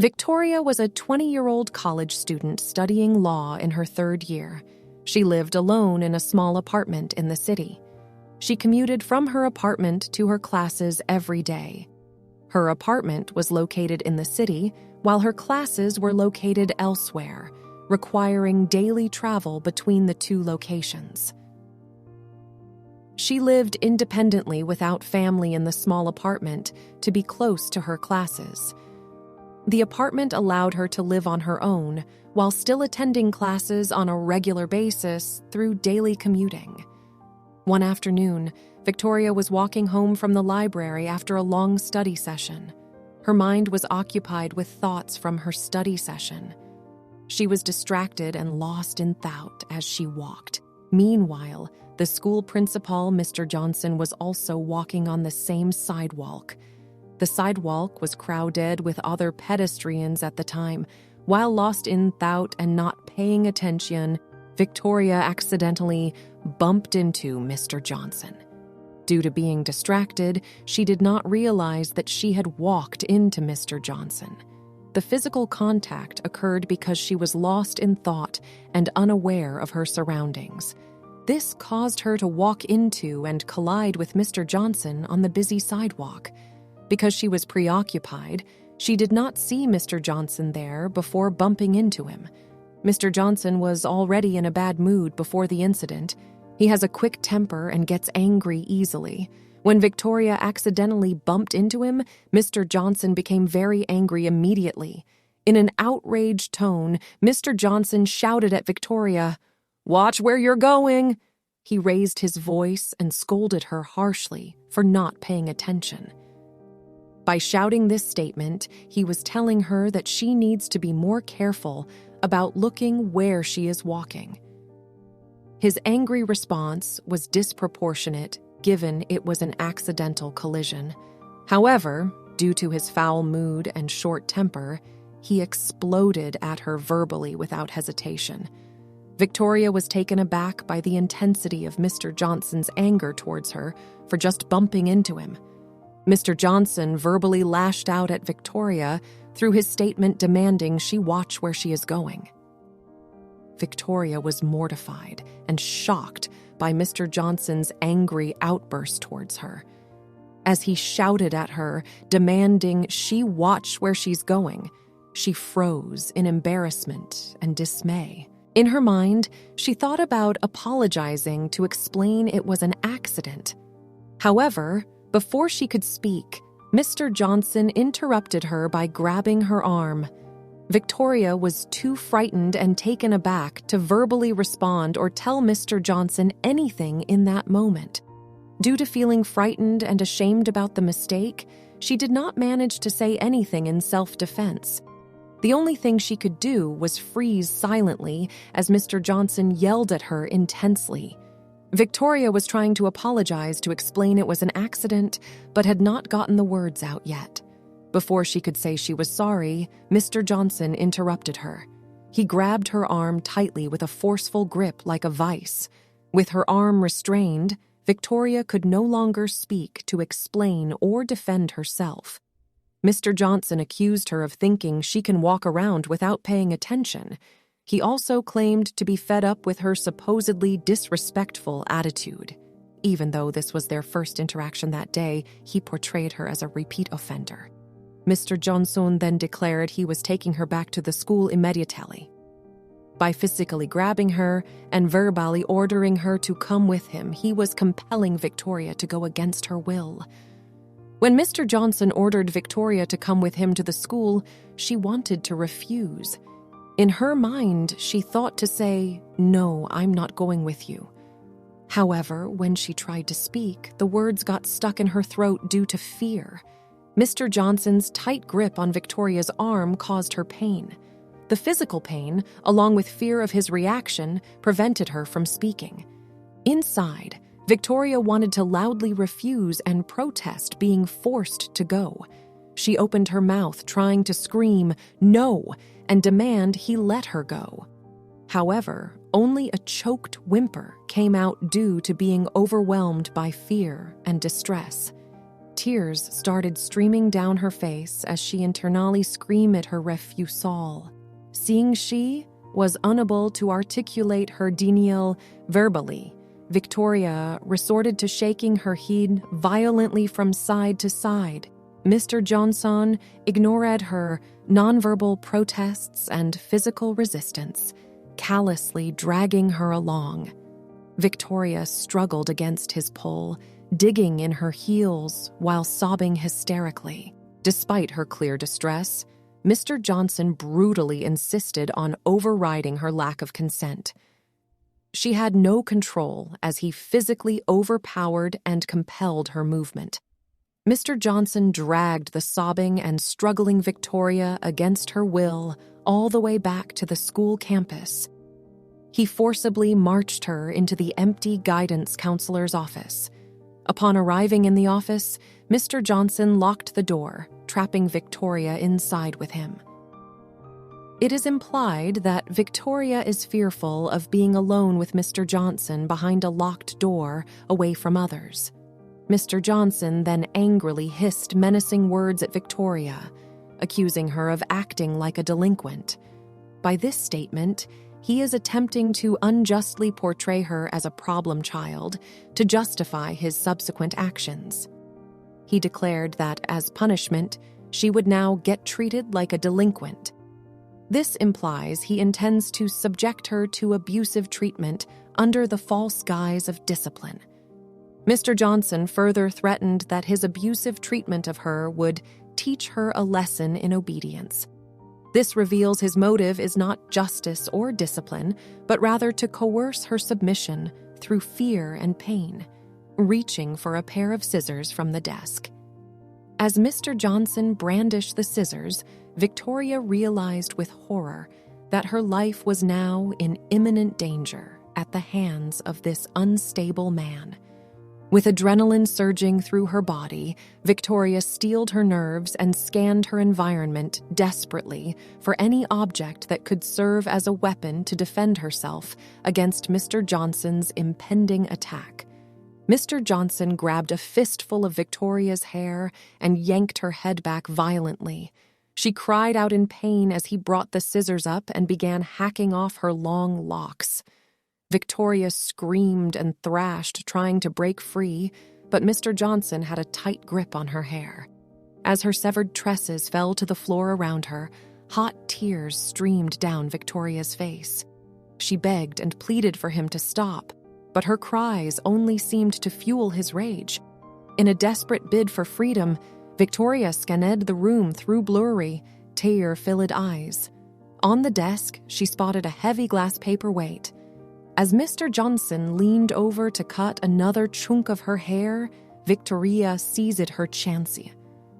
Victoria was a 20-year-old college student studying law in her third year. She lived alone in a small apartment in the city. She commuted from her apartment to her classes every day. Her apartment was located in the city, while her classes were located elsewhere, requiring daily travel between the two locations. She lived independently without family in the small apartment to be close to her classes. The apartment allowed her to live on her own while still attending classes on a regular basis through daily commuting. One afternoon, Victoria was walking home from the library after a long study session. Her mind was occupied with thoughts from her study session. She was distracted and lost in thought as she walked. Meanwhile, the school principal, Mr. Johnson, was also walking on the same sidewalk. The sidewalk was crowded with other pedestrians at the time. While lost in thought and not paying attention, Victoria accidentally bumped into Mr. Johnson. Due to being distracted, she did not realize that she had walked into Mr. Johnson. The physical contact occurred because she was lost in thought and unaware of her surroundings. This caused her to walk into and collide with Mr. Johnson on the busy sidewalk. Because she was preoccupied, she did not see Mr. Johnson there before bumping into him. Mr. Johnson was already in a bad mood before the incident. He has a quick temper and gets angry easily. When Victoria accidentally bumped into him, Mr. Johnson became very angry immediately. In an outraged tone, Mr. Johnson shouted at Victoria, "Watch where you're going!" He raised his voice and scolded her harshly for not paying attention. By shouting this statement, he was telling her that she needs to be more careful about looking where she is walking. His angry response was disproportionate given it was an accidental collision. However, due to his foul mood and short temper, he exploded at her verbally without hesitation. Victoria was taken aback by the intensity of Mr. Johnson's anger towards her for just bumping into him. Mr. Johnson verbally lashed out at Victoria through his statement demanding she watch where she is going. Victoria was mortified and shocked by Mr. Johnson's angry outburst towards her. As he shouted at her, demanding she watch where she's going, she froze in embarrassment and dismay. In her mind, she thought about apologizing to explain it was an accident. However, before she could speak, Mr. Johnson interrupted her by grabbing her arm. Victoria was too frightened and taken aback to verbally respond or tell Mr. Johnson anything in that moment. Due to feeling frightened and ashamed about the mistake, she did not manage to say anything in self-defense. The only thing she could do was freeze silently as Mr. Johnson yelled at her intensely. Victoria was trying to apologize to explain it was an accident, but had not gotten the words out yet. Before she could say she was sorry, Mr. Johnson interrupted her. He grabbed her arm tightly with a forceful grip like a vice. With her arm restrained, Victoria could no longer speak to explain or defend herself. Mr. Johnson accused her of thinking she can walk around without paying attention. He also claimed to be fed up with her supposedly disrespectful attitude. Even though this was their first interaction that day, he portrayed her as a repeat offender. Mr. Johnson then declared he was taking her back to the school immediately. By physically grabbing her and verbally ordering her to come with him, he was compelling Victoria to go against her will. When Mr. Johnson ordered Victoria to come with him to the school, she wanted to refuse. In her mind, she thought to say, "No, I'm not going with you." However, when she tried to speak, the words got stuck in her throat due to fear. Mr. Johnson's tight grip on Victoria's arm caused her pain. The physical pain, along with fear of his reaction, prevented her from speaking. Inside, Victoria wanted to loudly refuse and protest being forced to go. She opened her mouth, trying to scream, "No!" and demand he let her go. However, only a choked whimper came out due to being overwhelmed by fear and distress. Tears started streaming down her face as she internally screamed her refusal. Seeing she was unable to articulate her denial verbally, Victoria resorted to shaking her head violently from side to side. Mr. Johnson ignored her nonverbal protests and physical resistance, callously dragging her along. Victoria struggled against his pull, digging in her heels while sobbing hysterically. Despite her clear distress, Mr. Johnson brutally insisted on overriding her lack of consent. She had no control as he physically overpowered and compelled her movement. Mr. Johnson dragged the sobbing and struggling Victoria against her will all the way back to the school campus. He forcibly marched her into the empty guidance counselor's office. Upon arriving in the office, Mr. Johnson locked the door, trapping Victoria inside with him. It is implied that Victoria is fearful of being alone with Mr. Johnson behind a locked door away from others. Mr. Johnson then angrily hissed menacing words at Victoria, accusing her of acting like a delinquent. By this statement, he is attempting to unjustly portray her as a problem child to justify his subsequent actions. He declared that, as punishment, she would now get treated like a delinquent. This implies he intends to subject her to abusive treatment under the false guise of discipline. Mr. Johnson further threatened that his abusive treatment of her would teach her a lesson in obedience. This reveals his motive is not justice or discipline, but rather to coerce her submission through fear and pain, reaching for a pair of scissors from the desk. As Mr. Johnson brandished the scissors, Victoria realized with horror that her life was now in imminent danger at the hands of this unstable man. With adrenaline surging through her body, Victoria steeled her nerves and scanned her environment desperately for any object that could serve as a weapon to defend herself against Mr. Johnson's impending attack. Mr. Johnson grabbed a fistful of Victoria's hair and yanked her head back violently. She cried out in pain as he brought the scissors up and began hacking off her long locks. Victoria screamed and thrashed, trying to break free, but Mr. Johnson had a tight grip on her hair. As her severed tresses fell to the floor around her, hot tears streamed down Victoria's face. She begged and pleaded for him to stop, but her cries only seemed to fuel his rage. In a desperate bid for freedom, Victoria scanned the room through blurry, tear-filled eyes. On the desk, she spotted a heavy glass paperweight. As Mr. Johnson leaned over to cut another chunk of her hair, Victoria seized her chance.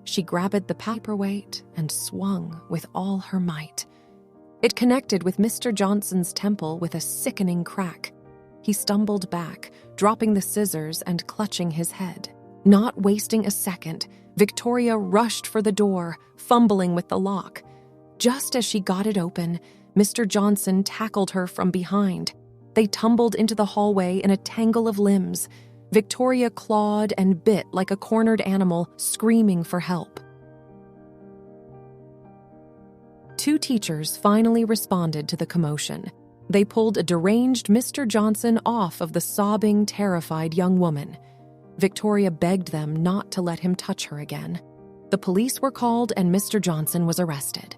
She grabbed the paperweight and swung with all her might. It connected with Mr. Johnson's temple with a sickening crack. He stumbled back, dropping the scissors and clutching his head. Not wasting a second, Victoria rushed for the door, fumbling with the lock. Just as she got it open, Mr. Johnson tackled her from behind. They tumbled into the hallway in a tangle of limbs. Victoria clawed and bit like a cornered animal, screaming for help. Two teachers finally responded to the commotion. They pulled a deranged Mr. Johnson off of the sobbing, terrified young woman. Victoria begged them not to let him touch her again. The police were called and Mr. Johnson was arrested.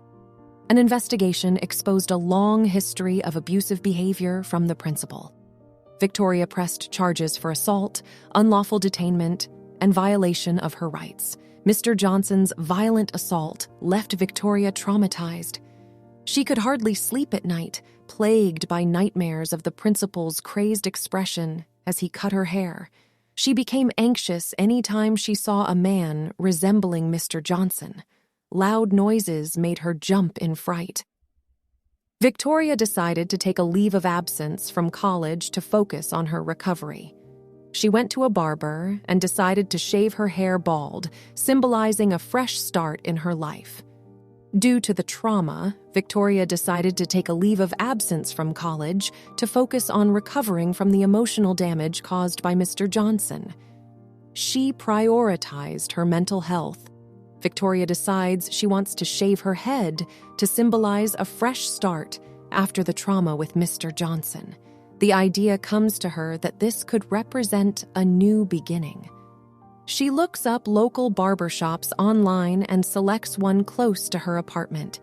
An investigation exposed a long history of abusive behavior from the principal. Victoria pressed charges for assault, unlawful detainment, and violation of her rights. Mr. Johnson's violent assault left Victoria traumatized. She could hardly sleep at night, plagued by nightmares of the principal's crazed expression as he cut her hair. She became anxious any time she saw a man resembling Mr. Johnson. Loud noises made her jump in fright. Victoria decided to take a leave of absence from college to focus on her recovery. She went to a barber and decided to shave her hair bald, symbolizing a fresh start in her life. Due to the trauma, Victoria decided to take a leave of absence from college to focus on recovering from the emotional damage caused by Mr. Johnson. She prioritized her mental health. Victoria decides she wants to shave her head to symbolize a fresh start after the trauma with Mr. Johnson. The idea comes to her that this could represent a new beginning. She looks up local barbershops online and selects one close to her apartment.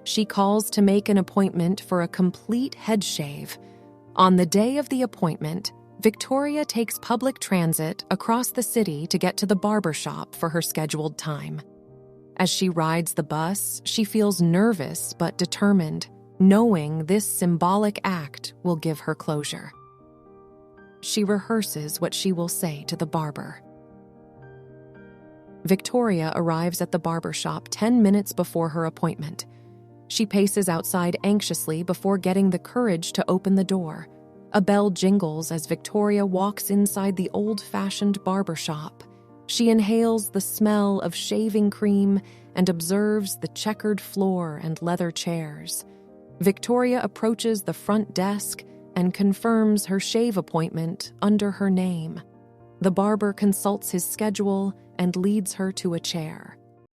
She calls to make an appointment for a complete head shave. On the day of the appointment, Victoria takes public transit across the city to get to the barbershop for her scheduled time. As she rides the bus, she feels nervous but determined, knowing this symbolic act will give her closure. She rehearses what she will say to the barber. Victoria arrives at the barbershop 10 minutes before her appointment. She paces outside anxiously before getting the courage to open the door. A bell jingles as Victoria walks inside the old-fashioned barbershop. She inhales the smell of shaving cream and observes the checkered floor and leather chairs. Victoria approaches the front desk and confirms her shave appointment under her name. The barber consults his schedule and leads her to a chair.